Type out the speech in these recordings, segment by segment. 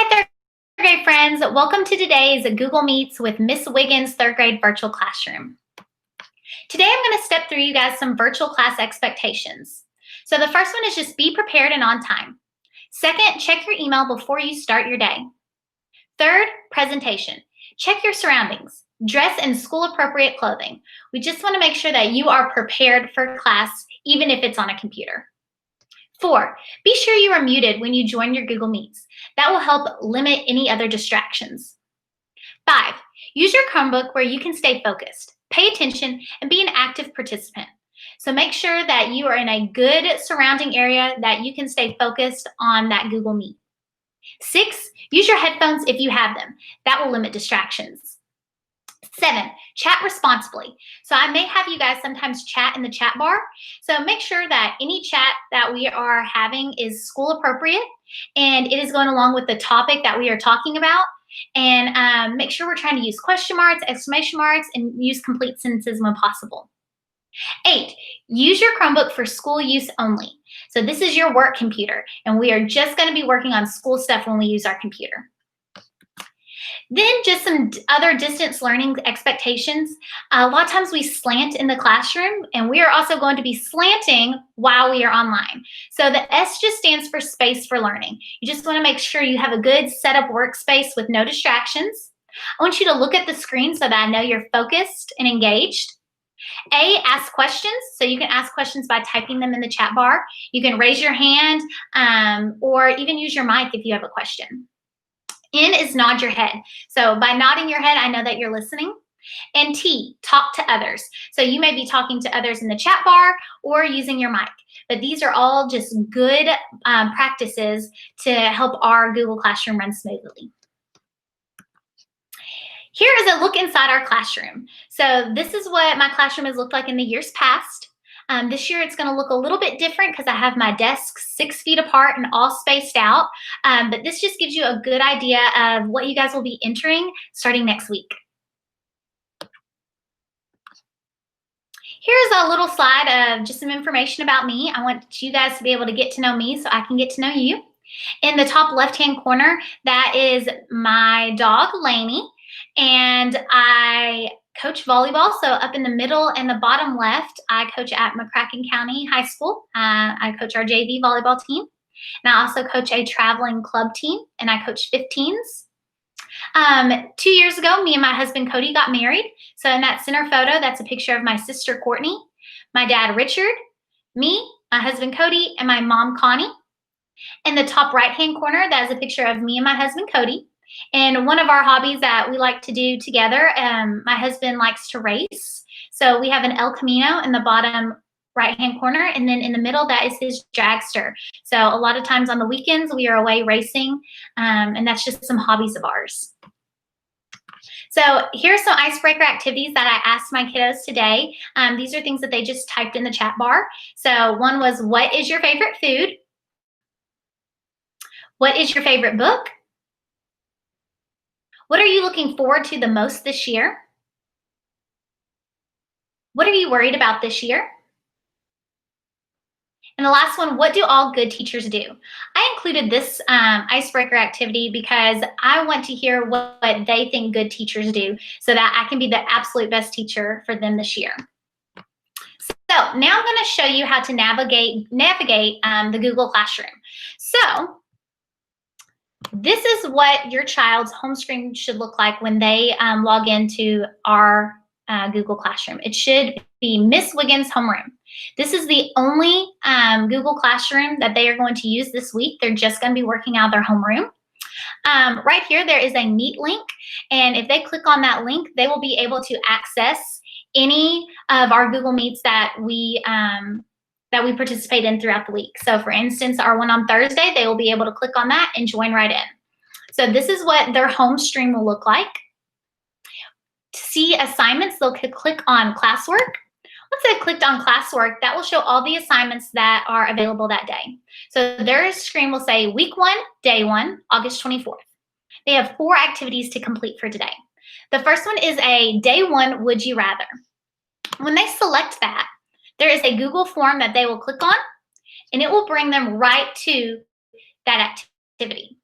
Hi, third grade friends. Welcome to today's Google Meets with Miss Wiggins third grade virtual classroom. Today, I'm going to step through you guys some virtual class expectations. So the first one is just be prepared and on time. Second, check your email before you start your day. Third, presentation. Check your surroundings. Dress in school-appropriate clothing. We just want to make sure that you are prepared for class, even if it's on a computer. 4, be sure you are muted when you join your Google Meets. That will help limit any other distractions. 5, use your Chromebook where you can stay focused, pay attention, and be an active participant. So make sure that you are in a good surrounding area that you can stay focused on that Google Meet. 6, use your headphones if you have them. That will limit distractions. 7, chat responsibly. So I may have you guys sometimes chat in the chat bar. So make sure that any chat that we are having is school appropriate and it is going along with the topic that we are talking about. And make sure we're trying to use question marks, exclamation marks, and use complete sentences when possible. 8, use your Chromebook for school use only. So this is your work computer, and we are just going to be working on school stuff when we use our computer. Then just some other distance learning expectations. A lot of times we slant in the classroom, and we are also going to be slanting while we are online. So the S just stands for space for learning. You just want to make sure you have a good set up workspace with no distractions. I want you to look at the screen so that I know you're focused and engaged. A, ask questions. So you can ask questions by typing them in the chat bar. You can raise your hand or even use your mic if you have a question. N is nod your head. So by nodding your head, I know that you're listening. And T, talk to others. So you may be talking to others in the chat bar or using your mic. But these are all just good practices to help our Google Classroom run smoothly. Here is a look inside our classroom. So this is what my classroom has looked like in the years past. This year it's going to look a little bit different because I have my desks 6 feet apart and all spaced out. But this just gives you a good idea of what you guys will be entering starting next week. Here's a little slide of just some information about me. I want you guys to be able to get to know me so I can get to know you. In the top left-hand corner, that is my dog, Lainey, and I coach volleyball. So up in the middle and the bottom left, I coach at McCracken County High School. I coach our JV volleyball team. And I also coach a traveling club team, and I coach 15s. 2 years ago, me and my husband, Cody, got married. So in that center photo, that's a picture of my sister, Courtney, my dad, Richard, me, my husband, Cody, and my mom, Connie. In the top right-hand corner, that is a picture of me and my husband, Cody. And one of our hobbies that we like to do together, my husband likes to race. So we have an El Camino in the bottom right-hand corner, and then in the middle, that is his dragster. So a lot of times on the weekends, we are away racing, and that's just some hobbies of ours. So here's some icebreaker activities that I asked my kiddos today. These are things that they just typed in the chat bar. So one was, what is your favorite food? What is your favorite book? What are you looking forward to the most this year? What are you worried about this year? And the last one, what do all good teachers do? I included this icebreaker activity because I want to hear what they think good teachers do so that I can be the absolute best teacher for them this year. So now I'm going to show you how to navigate the Google Classroom. So this is what your child's home screen should look like when they log into our Google Classroom. It should be Miss Wiggins homeroom. This is the only Google Classroom that they are going to use this week. They're just going to be working out their homeroom. Right here, there is a Meet link, and if they click on that link, they will be able to access any of our Google Meets that we participate in throughout the week. So for instance, our one on Thursday, they will be able to click on that and join right in. So this is what their home stream will look like. To see assignments, they'll click on classwork. Once they've clicked on classwork, that will show all the assignments that are available that day. So their screen will say week 1, day 1, August 24th. They have 4 activities to complete for today. The first one is a day 1 would you rather. When they select that, there is a Google form that they will click on, and it will bring them right to that activity.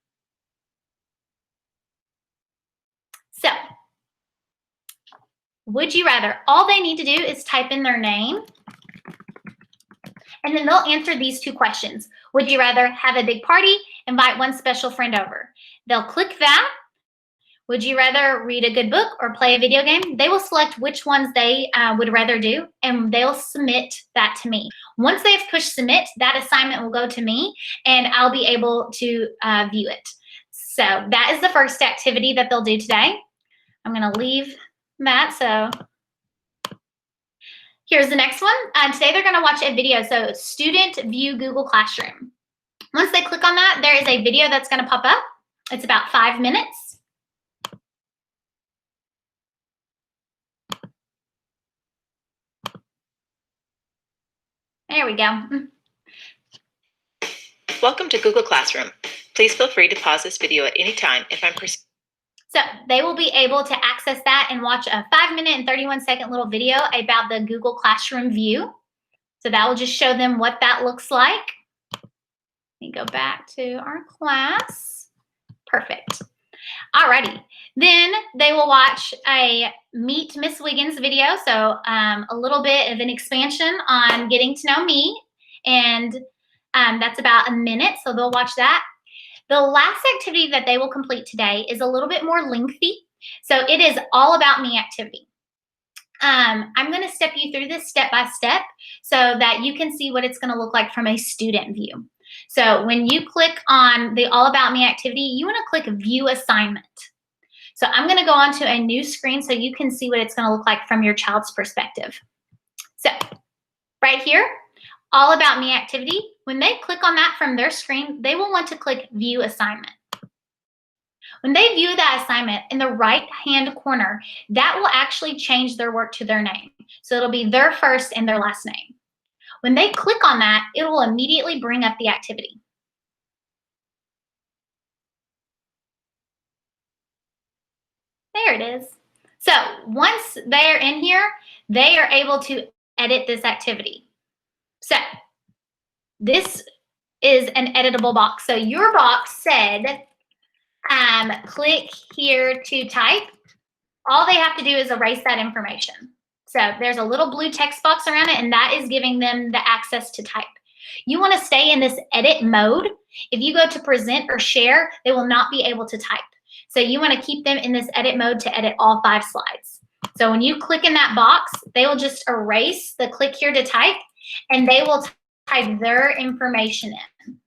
would you rather. All they need to do is type in their name, and then they'll answer these 2 questions. Would you rather have a big party, invite one special friend over? They'll click that. Would you rather read a good book or play a video game? They will select which ones they would rather do, and they'll submit that to me. Once they've pushed submit, that assignment will go to me, and I'll be able to view it. So that is the first activity that they'll do today. I'm going to leave that. So here's the next one. Today they're going to watch a video. So student view Google Classroom. Once they click on that, there is a video that's going to pop up. It's about 5 minutes. There we go. Welcome to Google Classroom. Please feel free to pause this video at any time if I'm So they will be able to access that and watch a 5-minute and 31-second little video about the Google Classroom view. So that will just show them what that looks like. Let me go back to our class. Perfect. Alrighty. Then they will watch a Meet Miss Wiggins video. So a little bit of an expansion on getting to know me. And that's about a minute. So they'll watch that. The last activity that they will complete today is a little bit more lengthy. So it is all about me activity. I'm going to step you through this step by step so that you can see what it's going to look like from a student view. So when you click on the All About Me activity, you want to click View Assignment. So I'm going to go on to a new screen so you can see what it's going to look like from your child's perspective. So right here, All About Me activity, when they click on that from their screen, they will want to click View Assignment. When they view that assignment in the right-hand corner, that will actually change their work to their name. So it'll be their first and their last name. When they click on that, it will immediately bring up the activity. There it is. So once they're in here, they are able to edit this activity. So this is an editable box. So your box said, click here to type. All they have to do is erase that information. So there's a little blue text box around it, and that is giving them the access to type. You want to stay in this edit mode. If you go to present or share, they will not be able to type. So you want to keep them in this edit mode to edit all 5 slides. So when you click in that box, they will just erase the click here to type, and they will type their information in.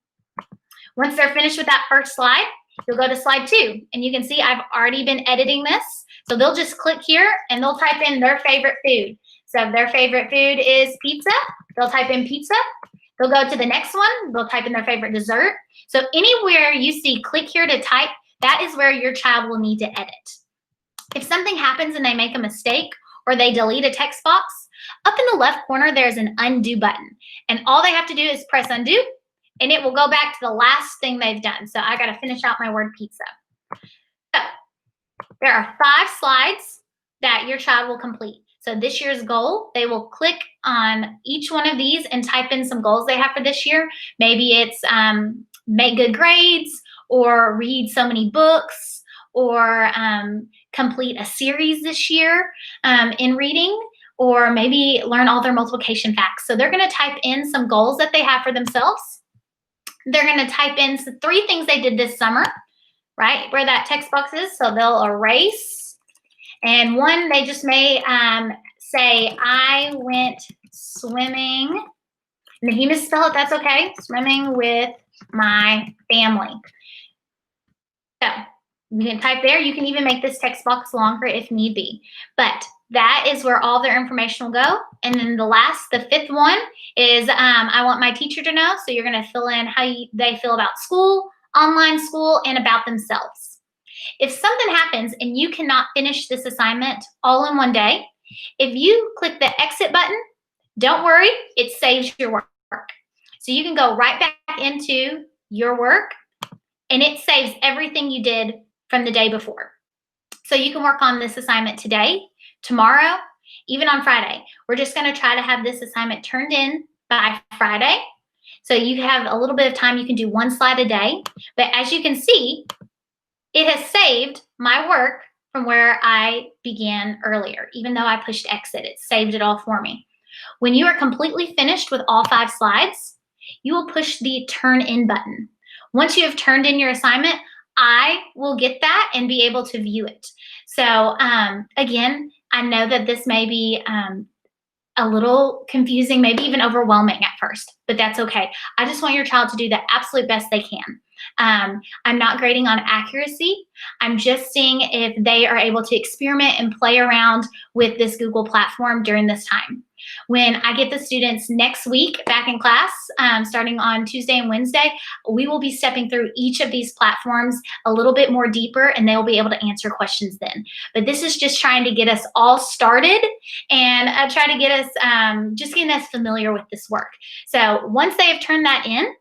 Once they're finished with that first slide, you'll go to slide 2, and you can see I've already been editing this. So they'll just click here and they'll type in their favorite food. So if their favorite food is pizza, they'll type in pizza. They'll go to the next one, they'll type in their favorite dessert. So anywhere you see click here to type, that is where your child will need to edit. If something happens and they make a mistake or they delete a text box, up in the left corner, there's an undo button. And all they have to do is press undo, and it will go back to the last thing they've done. So I got to finish out my word pizza. So there are 5 slides that your child will complete. So this year's goal, they will click on each one of these and type in some goals they have for this year. Maybe it's make good grades, or read so many books, or complete a series this year in reading, or maybe learn all their multiplication facts. So they're going to type in some goals that they have for themselves. They're going to type in 3 things they did this summer, right, where that text box is. So they'll erase. And one, they just may say, I went swimming. And if you misspell it, that's okay. Swimming with my family. So you can type there. You can even make this text box longer if need be. But that is where all their information will go. And then the 5th one is I want my teacher to know. So you're going to fill in how they feel about school, online school, and about themselves. If something happens and you cannot finish this assignment all in one day, if you click the exit button, don't worry, it saves your work. So you can go right back into your work, and it saves everything you did from the day before. So you can work on this assignment today, tomorrow, even on Friday. We're just going to try to have this assignment turned in by Friday. So you have a little bit of time. You can do 1 slide a day. But as you can see, it has saved my work from where I began earlier. Even though I pushed exit, it saved it all for me. When you are completely finished with all 5 slides, you will push the turn in button. Once you have turned in your assignment, I will get that and be able to view it. So again, I know that this may be a little confusing, maybe even overwhelming at first, but that's okay. I just want your child to do the absolute best they can. I'm not grading on accuracy. I'm just seeing if they are able to experiment and play around with this Google platform during this time. When I get the students next week back in class, starting on Tuesday and Wednesday, we will be stepping through each of these platforms a little bit more deeper, and they will be able to answer questions then. But this is just trying to get us all started and try to get us, just getting us familiar with this work. So once they have turned that in,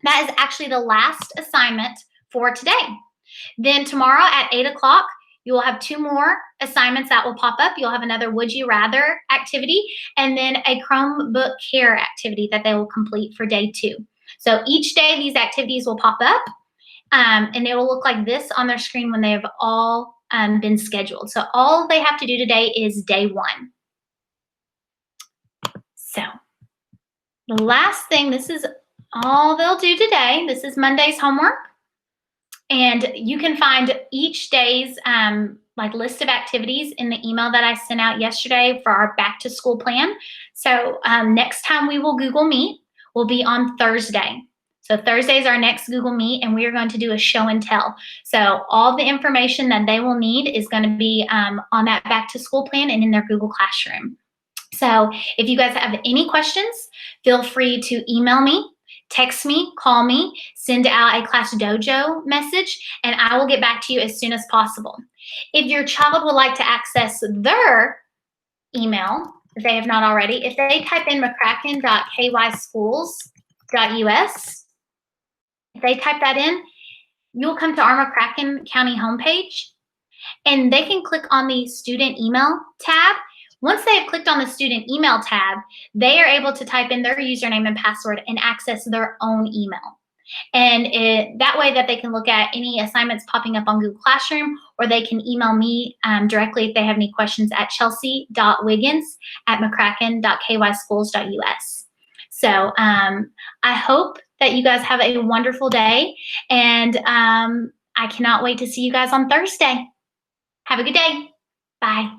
that is actually the last assignment for today. Then tomorrow at 8 o'clock, you will have 2 more assignments that will pop up. You'll have another Would You Rather activity and then a Chromebook Care activity that they will complete for day 2. So each day these activities will pop up and they will look like this on their screen when they have all been scheduled. So all they have to do today is day 1. So the last thing, this is all they'll do today. This is Monday's homework. And you can find each day's like list of activities in the email that I sent out yesterday for our back to school plan. So next time we will Google Meet will be on Thursday. So Thursday is our next Google Meet, and we are going to do a show and tell. So all the information that they will need is going to be on that back to school plan and in their Google Classroom. So if you guys have any questions, feel free to email me, text me, call me, send out a Class Dojo message, and I will get back to you as soon as possible. If your child would like to access their email, if they have not already, if they type in mccracken.kyschools.us, if they type that in, you'll come to our McCracken County homepage, and they can click on the student email tab. Once they have clicked on the student email tab, they are able to type in their username and password and access their own email. And that way that they can look at any assignments popping up on Google Classroom, or they can email me directly if they have any questions at chelsea.wiggins@mccracken.kyschools.us. So I hope that you guys have a wonderful day, and I cannot wait to see you guys on Thursday. Have a good day. Bye.